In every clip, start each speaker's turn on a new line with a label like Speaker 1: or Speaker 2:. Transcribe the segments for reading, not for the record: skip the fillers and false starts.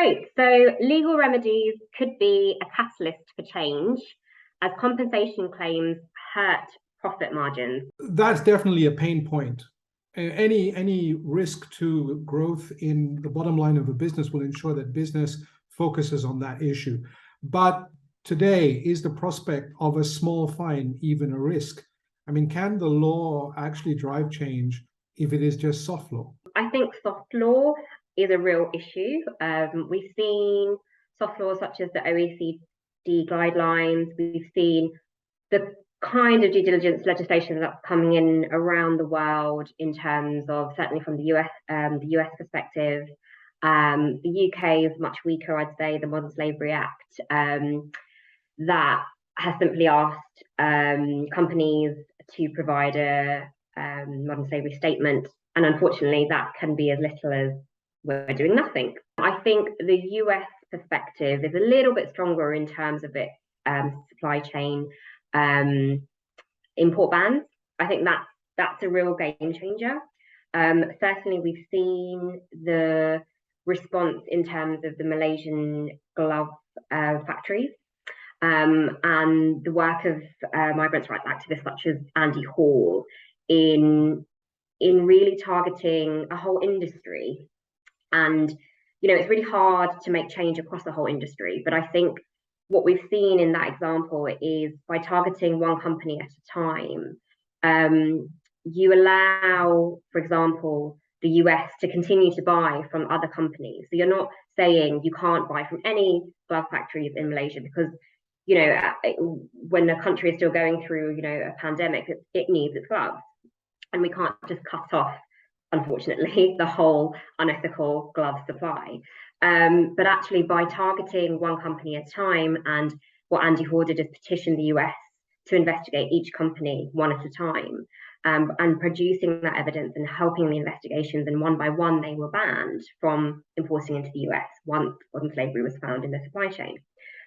Speaker 1: Great. So legal remedies could be a catalyst for change as compensation claims hurt profit margins.
Speaker 2: That's definitely a pain point. Any risk to growth in the bottom line of a business will ensure that business focuses on that issue. But today, is the prospect of a small fine even a risk? I mean, can the law actually drive change if it is just soft law?
Speaker 1: I think soft law is a real issue. We've seen soft laws such as the OECD guidelines. We've seen the kind of due diligence legislation that's coming in around the world in terms of, certainly from the US perspective. The UK is much weaker, I'd say. The Modern Slavery Act that has simply asked companies to provide a modern slavery statement, and unfortunately that can be as little as we're doing nothing. I think the US perspective is a little bit stronger in terms of its supply chain import bans. I think that's a real game changer. Certainly we've seen the response in terms of the Malaysian glove factories and the work of migrants' rights activists such as Andy Hall in really targeting a whole industry. And it's really hard to make change across the whole industry, but I think what we've seen in that example is by targeting one company at a time, you allow, for example, the US to continue to buy from other companies. So you're not saying you can't buy from any glove factories in Malaysia because, when the country is still going through, a pandemic, it needs its gloves. And we can't just cut off, unfortunately, the whole unethical glove supply. But actually by targeting one company at a time, and what Andy Hall did is petition the US to investigate each company one at a time, and producing that evidence and helping the investigations, and one by one they were banned from importing into the US once modern slavery was found in the supply chain.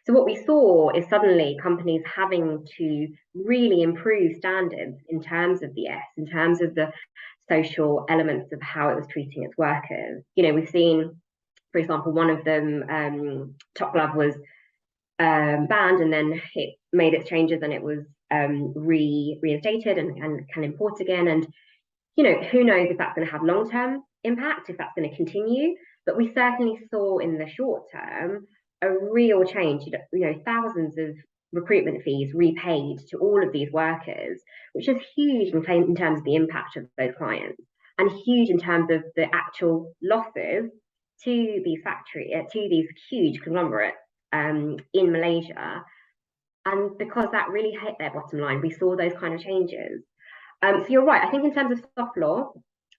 Speaker 1: So what we saw is suddenly companies having to really improve standards in terms of the S, in terms of the social elements of how it was treating its workers. We've seen, for example, one of them, Top Glove, was banned, and then it made its changes and it was reinstated and can import again. And who knows if that's going to have long-term impact, if that's going to continue. But we certainly saw in the short term a real change. Thousands of recruitment fees repaid to all of these workers, which is huge in terms of the impact of those clients, and huge in terms of the actual losses to these to these huge conglomerates in Malaysia. And because that really hit their bottom line, we saw those kind of changes. So you're right. I think in terms of soft law,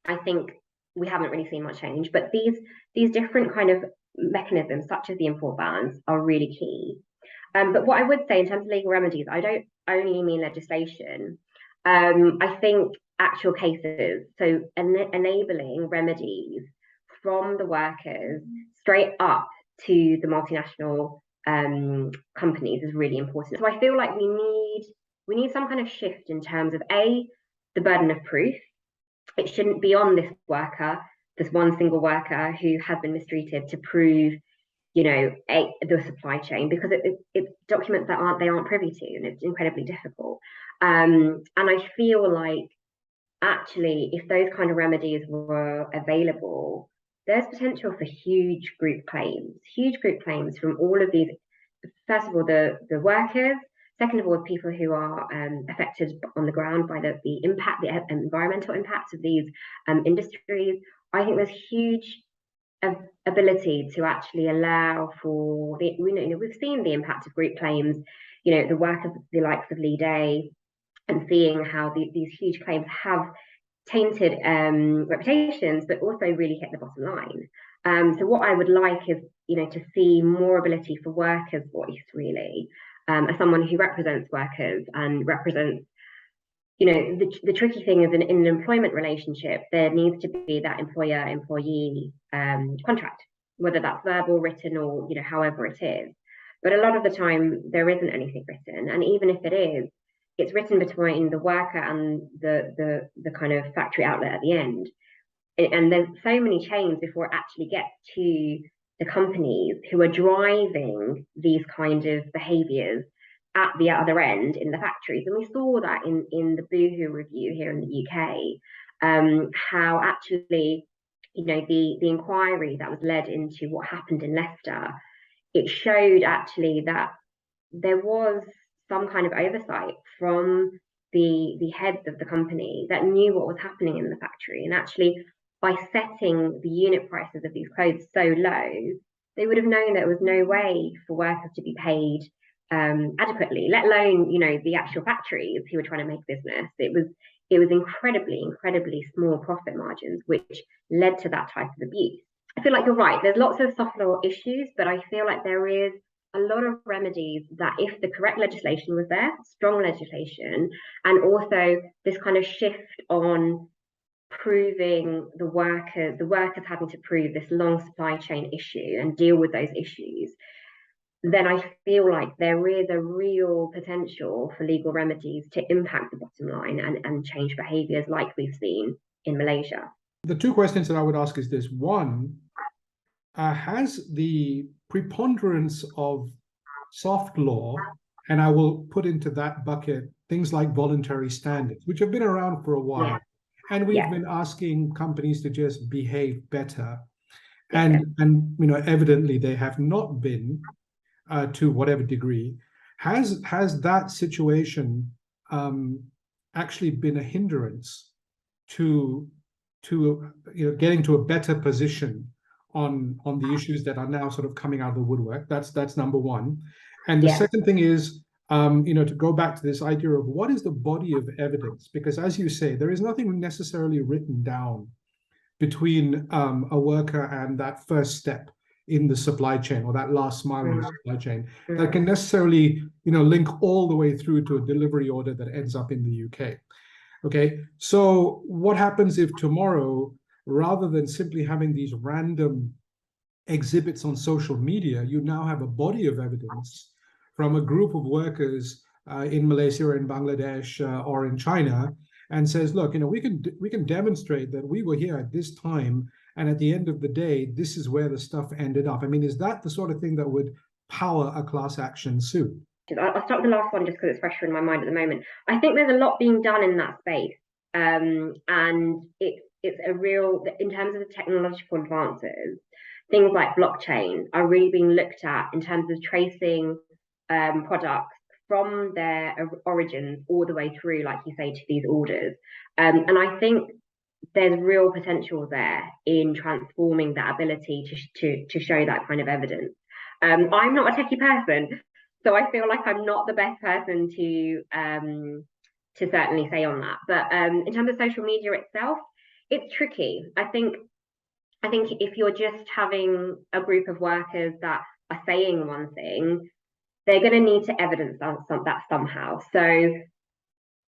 Speaker 1: I think we haven't really seen much change, but these different kind of mechanisms, such as the import bans, are really key. But what I would say in terms of legal remedies, I don't only mean legislation. I think actual cases, so enabling remedies from the workers straight up to the multinational companies is really important. So I feel like we need some kind of shift in terms of the burden of proof. It shouldn't be on this worker, this one single worker who has been mistreated, to prove the supply chain, because it's documents that they aren't privy to, and it's incredibly difficult. And I feel like actually if those kind of remedies were available, there's potential for huge group claims from all of these. First of all, the workers. Second of all, people who are affected on the ground by the impact, the environmental impacts of these industries. I think there's huge ability to actually allow for we've seen the impact of group claims, the work of the likes of Lee Day, and seeing how these huge claims have tainted reputations, but also really hit the bottom line. So what I would like is, to see more ability for workers' voice, really, as someone who represents workers and represents, the tricky thing is in an employment relationship, there needs to be that employer-employee contract, whether that's verbal, written, or, however it is. But a lot of the time there isn't anything written. And even if it is, it's written between the worker and the kind of factory outlet at the end. And there's so many chains before it actually gets to the companies who are driving these kind of behaviours at the other end in the factories. And we saw that in the Boohoo review here in the UK, how actually, the inquiry that was led into what happened in Leicester, it showed actually that there was some kind of oversight from the heads of the company that knew what was happening in the factory. And actually, by setting the unit prices of these clothes so low, they would have known there was no way for workers to be paid adequately, let alone, the actual factories who were trying to make business. It was incredibly small profit margins, which led to that type of abuse. I feel like you're right. There's lots of soft law issues, but I feel like there is a lot of remedies that, if the correct legislation was there, strong legislation, and also this kind of shift on proving the workers having to prove this long supply chain issue and deal with those issues, then I feel like there is a real potential for legal remedies to impact the bottom line and change behaviours like we've seen in Malaysia.
Speaker 2: The two questions that I would ask is this. One, has the preponderance of soft law, and I will put into that bucket things like voluntary standards, which have been around for a while, and we've been asking companies to just behave better, and evidently they have not been, to whatever degree. Has that situation actually been a hindrance to getting to a better position on the issues that are now sort of coming out of the woodwork? That's number one. And the second thing is, to go back to this idea of what is the body of evidence, because as you say, there is nothing necessarily written down between a worker and that first step in the supply chain, or that last mile in the supply chain, that can necessarily link all the way through to a delivery order that ends up in the UK. Okay, so what happens if tomorrow, rather than simply having these random exhibits on social media, you now have a body of evidence from a group of workers in Malaysia or in Bangladesh or in China, and says, look, we can demonstrate that we were here at this time, and at the end of the day, this is where the stuff ended up. I mean, is that the sort of thing that would power a class action suit?
Speaker 1: I'll start with the last one just because it's fresher in my mind at the moment. I think there's a lot being done in that space, and it's a real, in terms of the technological advances, things like blockchain are really being looked at in terms of tracing products from their origins all the way through, like you say, to these orders. And I think there's real potential there in transforming that ability to show that kind of evidence. I'm not a techie person, so I feel like I'm not the best person to certainly say on that. But in terms of social media itself, it's tricky. I think if you're just having a group of workers that are saying one thing, they're going to need to evidence that somehow. So,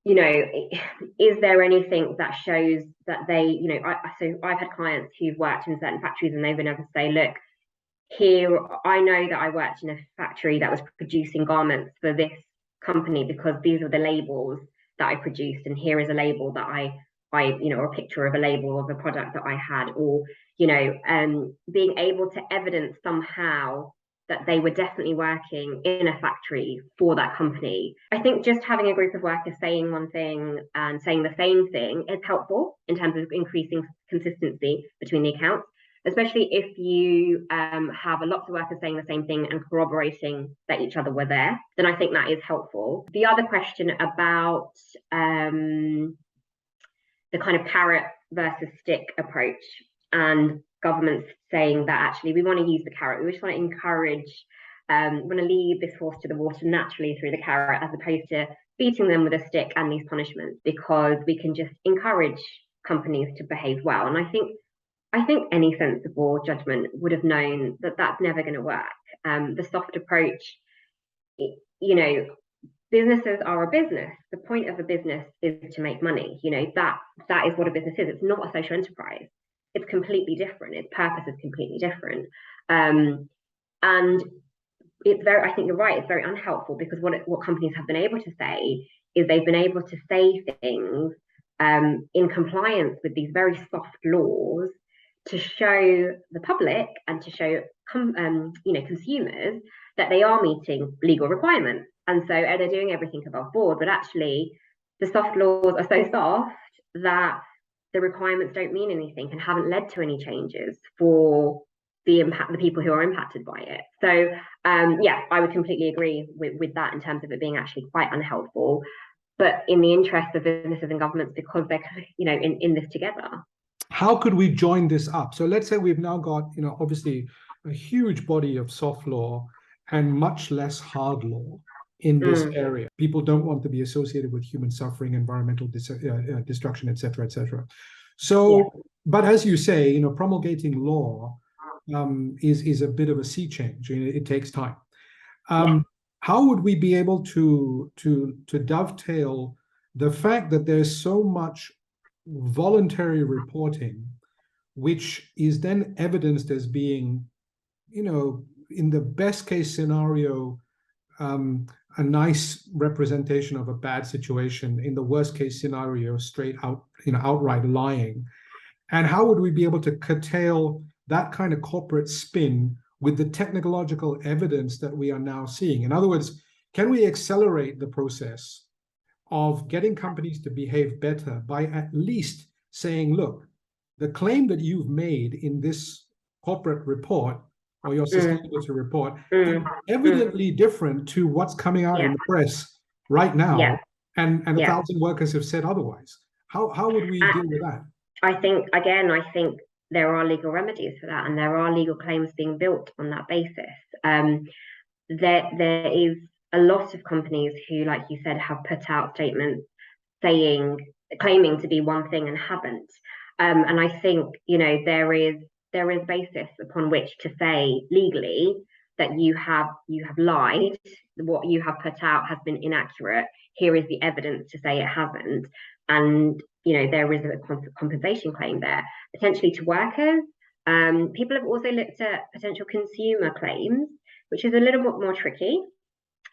Speaker 1: is there anything that shows that they, so I've had clients who've worked in certain factories and they've been able to say, look, here, I know that I worked in a factory that was producing garments for this company because these are the labels that I produced, and here is a label that I or a picture of a label of a product that I had, or being able to evidence somehow that they were definitely working in a factory for that company. I think just having a group of workers saying one thing and saying the same thing is helpful in terms of increasing consistency between the accounts, especially if you have a lot of workers saying the same thing and corroborating that each other were there, then I think that is helpful. The other question about the kind of carrot versus stick approach, and governments saying that actually we want to use the carrot, we just want to encourage, we want to lead this horse to the water naturally through the carrot, as opposed to beating them with a stick and these punishments, because we can just encourage companies to behave well. And I think any sensible judgment would have known that that's never going to work. The soft approach, businesses are a business. The point of a business is to make money. That is what a business is. It's not a social enterprise. It's completely different. Its purpose is completely different. And it's I think you're right, it's very unhelpful, because what companies have been able to say is they've been able to say things in compliance with these very soft laws to show the public and to show consumers that they are meeting legal requirements. And so they're doing everything above board, but actually the soft laws are so soft that the requirements don't mean anything and haven't led to any changes for the people who are impacted by it. So yeah, I would completely agree with that in terms of it being actually quite unhelpful, but in the interest of businesses and governments, because they're in this together.
Speaker 2: How could we join this up? So let's say we've now got, obviously a huge body of soft law and much less hard law in this area. People don't want to be associated with human suffering, environmental destruction, et cetera, et cetera. So, but as you say, promulgating law is a bit of a sea change. It takes time. How would we be able to dovetail the fact that there's so much voluntary reporting, which is then evidenced as being, in the best case scenario, a nice representation of a bad situation, in the worst case scenario, straight out, outright lying. And how would we be able to curtail that kind of corporate spin with the technological evidence that we are now seeing? In other words, can we accelerate the process of getting companies to behave better by at least saying, look, the claim that you've made in this corporate report or your sustainability report is evidently different to what's coming out in the press right now, and 1,000 workers have said otherwise. How would we deal with that?
Speaker 1: I think there are legal remedies for that, and there are legal claims being built on that basis. There is a lot of companies who, like you said, have put out statements claiming to be one thing and haven't. And I think, there is basis upon which to say legally that you have lied, what you have put out has been inaccurate. Here is the evidence to say it hasn't. And, there is a compensation claim there, potentially to workers. People have also looked at potential consumer claims, which is a little bit more tricky.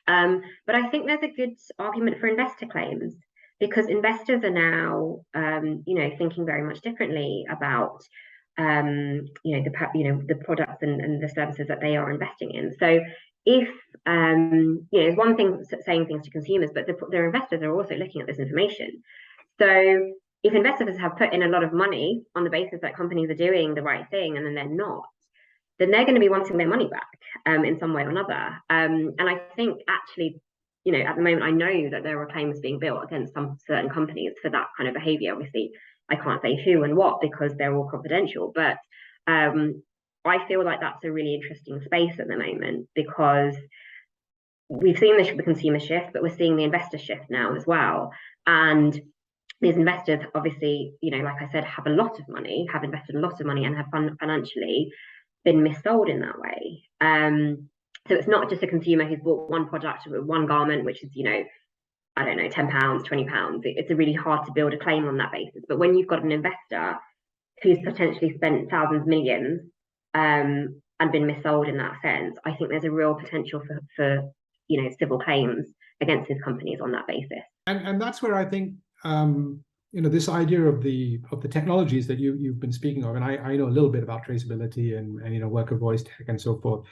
Speaker 1: But I think there's a good argument for investor claims, because investors are now, thinking very much differently about, the products and the services that they are investing in. So if, it's one thing saying things to consumers, but their investors are also looking at this information. So if investors have put in a lot of money on the basis that companies are doing the right thing and then they're not, then they're going to be wanting their money back in some way or another. And I think actually, at the moment, I know that there are claims being built against some certain companies for that kind of behavior. Obviously, I can't say who and what because they're all confidential, but I feel like that's a really interesting space at the moment, because we've seen the consumer shift, but we're seeing the investor shift now as well. And these investors, obviously, like I said, have invested a lot of money and have financially been missold in that way. So it's not just a consumer who's bought one product or one garment, which is, I don't know, £10, £20. It's really hard to build a claim on that basis. But when you've got an investor who's potentially spent thousands, millions, and been missold in that sense, I think there's a real potential for civil claims against these companies on that basis.
Speaker 2: And that's where I think this idea of the technologies that you've been speaking of, and I know a little bit about traceability and worker voice tech and so forth.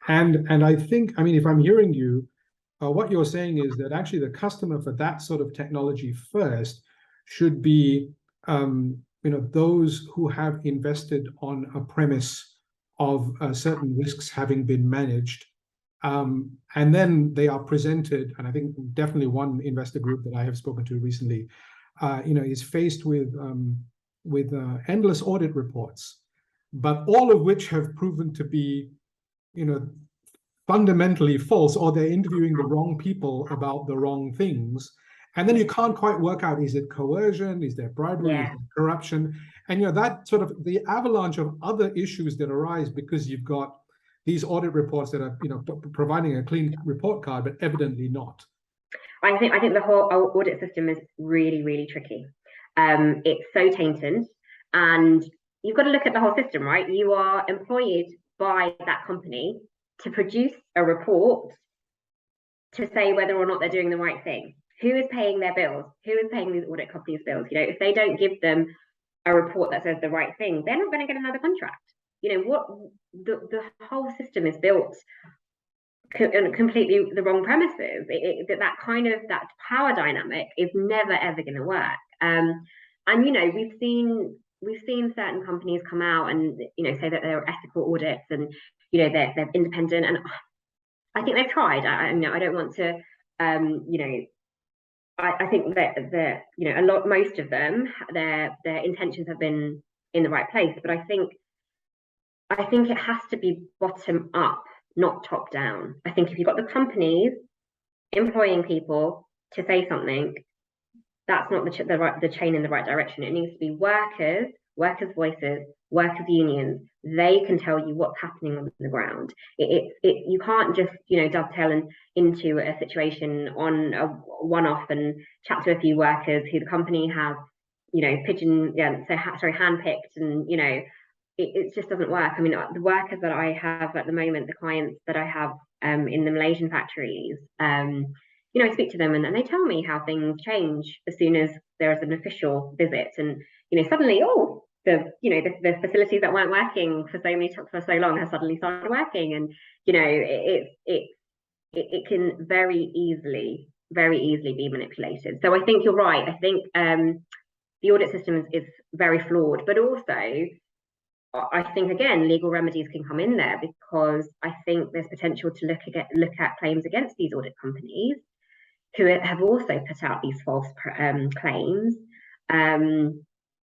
Speaker 2: And I think, if I'm hearing you, what you're saying is that actually the customer for that sort of technology first should be those who have invested on a premise of certain risks having been managed. And then they are presented, and I think definitely one investor group that I have spoken to recently, is faced with endless audit reports, but all of which have proven to be, fundamentally false, or they're interviewing the wrong people about the wrong things. And then you can't quite work out, is it coercion? Is there bribery? Is there corruption? And, that sort of the avalanche of other issues that arise because you've got these audit reports that are, providing a clean report card, but evidently not.
Speaker 1: I think the whole audit system is really, really tricky. It's so tainted, and you've got to look at the whole system, right? You are employed by that company to produce a report to say whether or not they're doing the right thing. Who is paying their bills? Who is paying these audit companies' bills? If they don't give them a report that says the right thing, they're not going to get another contract. You know what? The whole system is built on completely the wrong premises. That power dynamic is never ever going to work. And you know, we've seen certain companies come out and, you know, say that they're ethical audits and, you know, they're independent, and I think they've tried. You know, I don't want to, you know, I think that you know, most of them, their intentions have been in the right place, but I think it has to be bottom up, not top down. I think if you've got the companies employing people to say something, that's not the chain in the right direction. It needs to be workers' voices, workers' unions. They can tell you what's happening on the ground. You can't just, you know, dovetail into a situation on a one-off and chat to a few workers who the company has, you know, handpicked, and, you know, it just doesn't work. I mean, the workers that I have at the moment, the clients that I have in the Malaysian factories, you know, I speak to them and they tell me how things change as soon as there's an official visit, and, you know, suddenly, oh, the facilities that weren't working for so long have suddenly started working, and, you know, it can very easily be manipulated. So I think you're right. I think the audit system is very flawed, but also I think, again, legal remedies can come in there, because I think there's potential to look at claims against these audit companies who have also put out these false claims,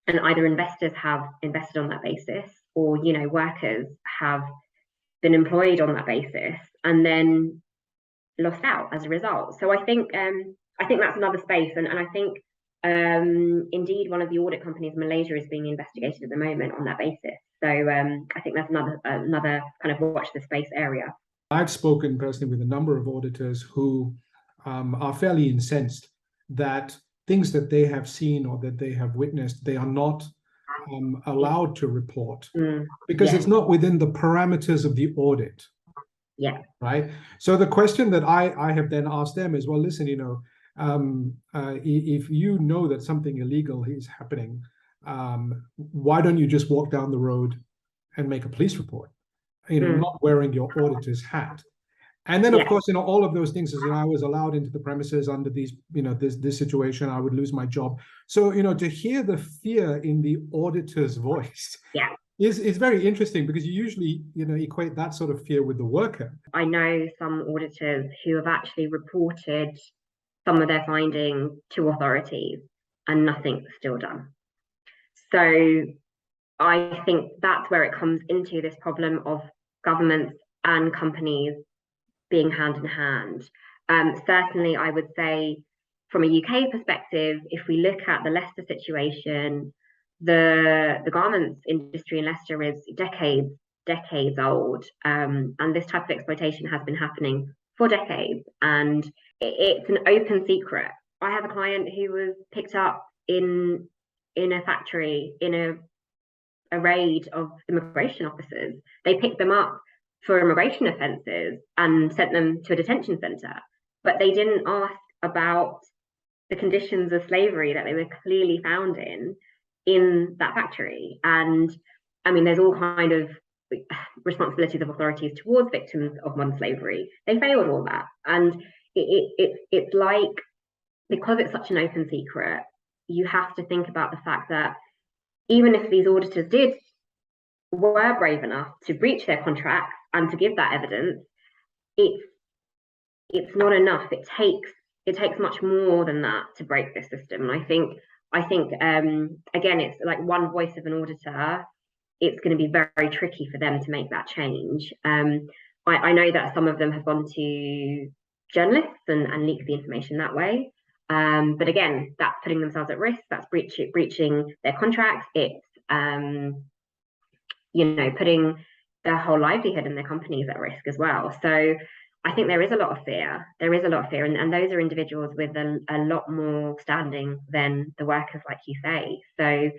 Speaker 1: and either investors have invested on that basis, or, you know, workers have been employed on that basis and then lost out as a result. So I think that's another space, and I think indeed one of the audit companies in Malaysia is being investigated at the moment on that basis. So I think that's another kind of watch the space area.
Speaker 2: I've spoken personally with a number of auditors who are fairly incensed that things that they have seen or that they have witnessed, they are not allowed to report because it's not within the parameters of the audit.
Speaker 1: Yeah.
Speaker 2: Right. So the question that I have then asked them is, well, listen, you know, if you know that something illegal is happening, why don't you just walk down the road and make a police report, you know, not wearing your auditor's hat? And then, of course, you know, all of those things, as you know, I was allowed into the premises under these, you know, this situation, I would lose my job. So, you know, to hear the fear in the auditor's voice is very interesting, because you usually, you know, equate that sort of fear with the worker.
Speaker 1: I know some auditors who have actually reported some of their findings to authorities and nothing's still done. So I think that's where it comes into this problem of governments and companies being hand in hand. Certainly, I would say from a UK perspective, if we look at the Leicester situation, the garments industry in Leicester is decades old, and this type of exploitation has been happening for decades, and it's an open secret. I have a client who was picked up in a factory in a raid of immigration officers. They picked them up for immigration offences and sent them to a detention centre, but they didn't ask about the conditions of slavery that they were clearly found in that factory. And I mean, there's all kind of responsibilities of authorities towards victims of modern slavery. They failed all that, and it's like, because it's such an open secret, you have to think about the fact that even if these auditors were brave enough to breach their contracts and to give that evidence, it's not enough. It takes much more than that to break this system. And I think again, it's like one voice of an auditor. It's going to be very tricky for them to make that change. I know that some of them have gone to journalists and leaked the information that way. But again, that's putting themselves at risk. That's breaching their contracts. It's you know, putting their whole livelihood and their companies at risk as well. So I think there is a lot of fear. And those are individuals with a lot more standing than the workers, like you say. So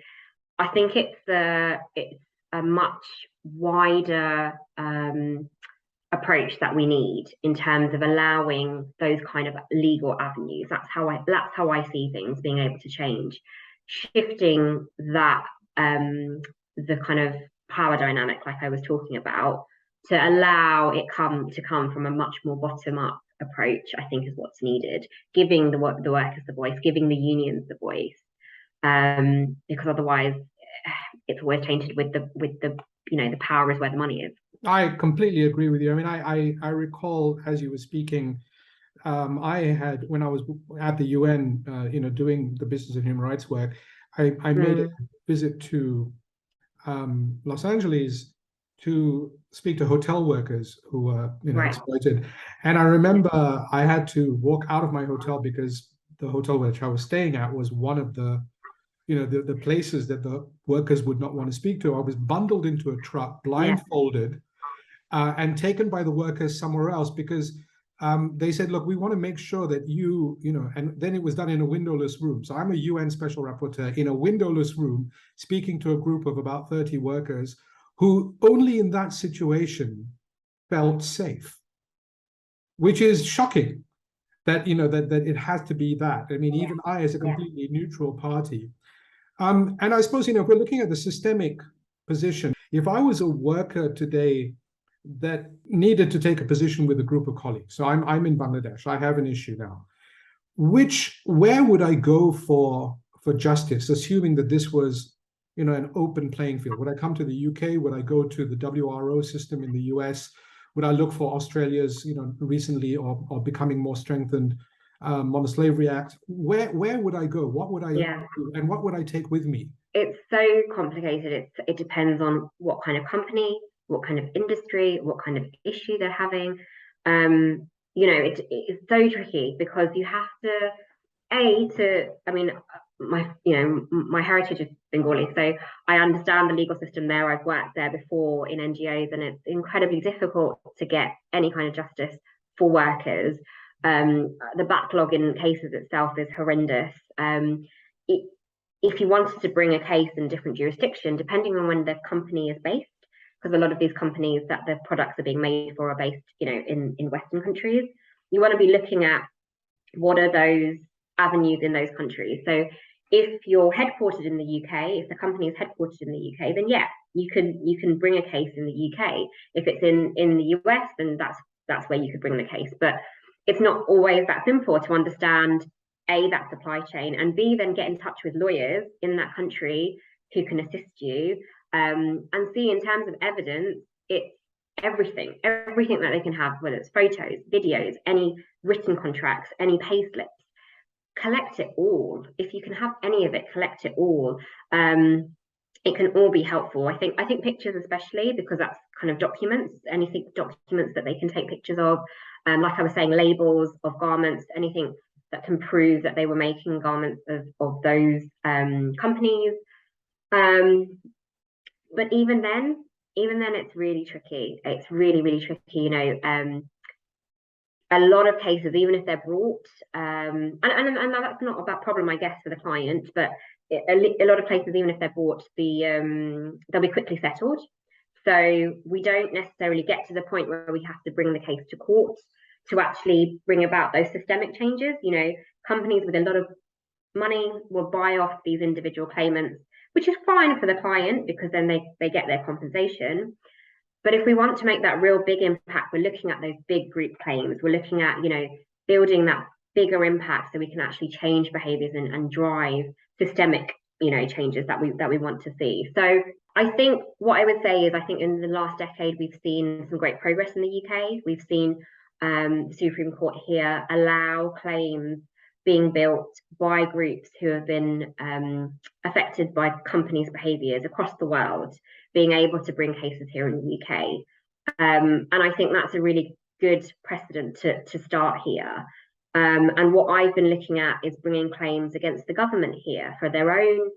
Speaker 1: I think it's a much wider approach that we need in terms of allowing those kind of legal avenues. That's how I see things being able to change, shifting that the kind of power dynamic, like I was talking about, to allow it to come from a much more bottom-up approach, I think is what's needed, giving the workers the voice, giving the unions the voice, because otherwise it's always tainted with the the power is where the money is.
Speaker 2: I completely agree with you. I mean, I recall as you were speaking, I had, when I was at the UN, doing the business of human rights work, I made a visit to Los Angeles to speak to hotel workers who were, exploited. And I remember I had to walk out of my hotel because the hotel which I was staying at was one of the, the places that the workers would not want to speak to. I was bundled into a truck, blindfolded, and taken by the workers somewhere else because they said, look, we want to make sure that and then it was done in a windowless room. So I'm a UN special rapporteur in a windowless room speaking to a group of about 30 workers who only in that situation felt safe, which is shocking that, that it has to be that. I mean, even I, as a completely neutral party. And I suppose, if we're looking at the systemic position, if I was a worker today that needed to take a position with a group of colleagues. So I'm in Bangladesh. I have an issue now. Where would I go for justice, assuming that this was, an open playing field? Would I come to the UK? Would I go to the WRO system in the US? Would I look for Australia's, recently or becoming more strengthened Modern Slavery Act? Where would I go? What would I do? And what would I take with me?
Speaker 1: It's so complicated. It depends on what kind of company, what kind of industry, what kind of issue they're having. It's so tricky because you have to, my heritage is Bengali, so I understand the legal system there. I've worked there before in NGOs, and it's incredibly difficult to get any kind of justice for workers. The backlog in cases itself is horrendous. If you wanted to bring a case in different jurisdiction, depending on when the company is based, because a lot of these companies that the products are being made for are based, in Western countries, you want to be looking at what are those avenues in those countries. So if you're headquartered in the UK, if the company is headquartered in the UK, then you can bring a case in the UK. If it's in the US, then that's where you could bring the case. But it's not always that simple to understand A, that supply chain, and B, then get in touch with lawyers in that country who can assist you. And C, in terms of evidence, it's everything that they can have, whether it's photos, videos, any written contracts, any pay slips. Collect it all. If you can have any of it, collect it all. It can all be helpful. I think pictures especially, because that's kind of documents that they can take pictures of. Like I was saying, labels of garments, anything that can prove that they were making garments of those companies. But even then, it's really tricky. It's really, really tricky. A lot of cases, even if they're brought, and that's not a bad problem, I guess, for the client, but a lot of cases, even if they're brought, they'll be quickly settled. So we don't necessarily get to the point where we have to bring the case to court to actually bring about those systemic changes. Companies with a lot of money will buy off these individual claimants, which is fine for the client because then they get their compensation. But if we want to make that real big impact, we're looking at those big group claims. We're looking at, building that bigger impact so we can actually change behaviors and drive systemic, changes that we want to see. So I think what I would say is, I think in the last decade, we've seen some great progress in the UK. We've seen the Supreme Court here allow claims being built by groups who have been affected by companies' behaviours across the world, being able to bring cases here in the UK. And I think that's a really good precedent to start here. And what I've been looking at is bringing claims against the government here for their own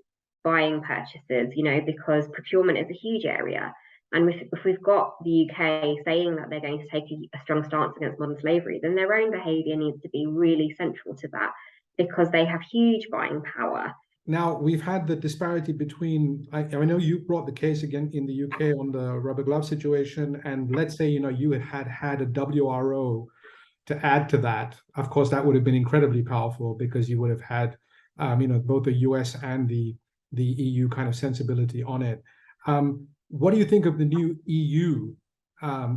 Speaker 1: buying purchases, because procurement is a huge area. And if we've got the UK saying that they're going to take a strong stance against modern slavery, then their own behaviour needs to be really central to that, because they have huge buying power.
Speaker 2: Now, we've had the disparity between, I know you brought the case again in the UK on the rubber glove situation, and let's say, you had a WRO to add to that. Of course, that would have been incredibly powerful because you would have had, both the US and the the EU kind of sensibility on it. What do you think of the new EU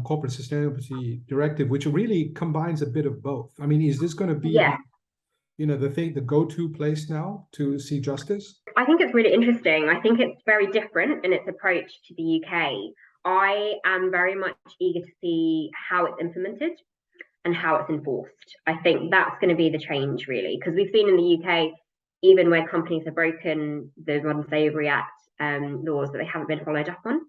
Speaker 2: corporate sustainability directive, which really combines a bit of both? I mean, is this going to be the go-to place now to see justice?
Speaker 1: I think it's really interesting. I think it's very different in its approach to the UK. I am very much eager to see how it's implemented and how it's enforced. I think that's going to be the change, really, because we've seen in the UK, even where companies have broken the Modern Slavery Act laws, that they haven't been followed up on.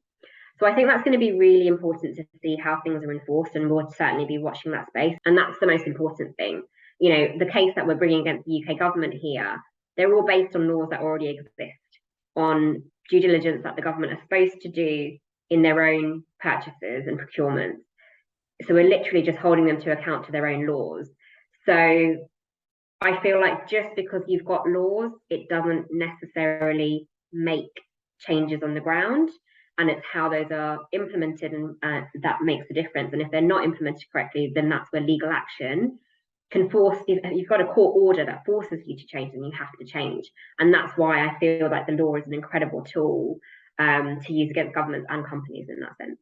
Speaker 1: So I think that's going to be really important to see how things are enforced, and we'll certainly be watching that space. And that's the most important thing. You know, the case that we're bringing against the UK government here, they're all based on laws that already exist, on due diligence that the government are supposed to do in their own purchases and procurements. So we're literally just holding them to account to their own laws. So I feel like just because you've got laws, it doesn't necessarily make changes on the ground. And it's how those are implemented and that makes a difference. And if they're not implemented correctly, then that's where legal action can force you. You've got a court order that forces you to change, and you have to change. And that's why I feel like the law is an incredible tool to use against governments and companies in that sense.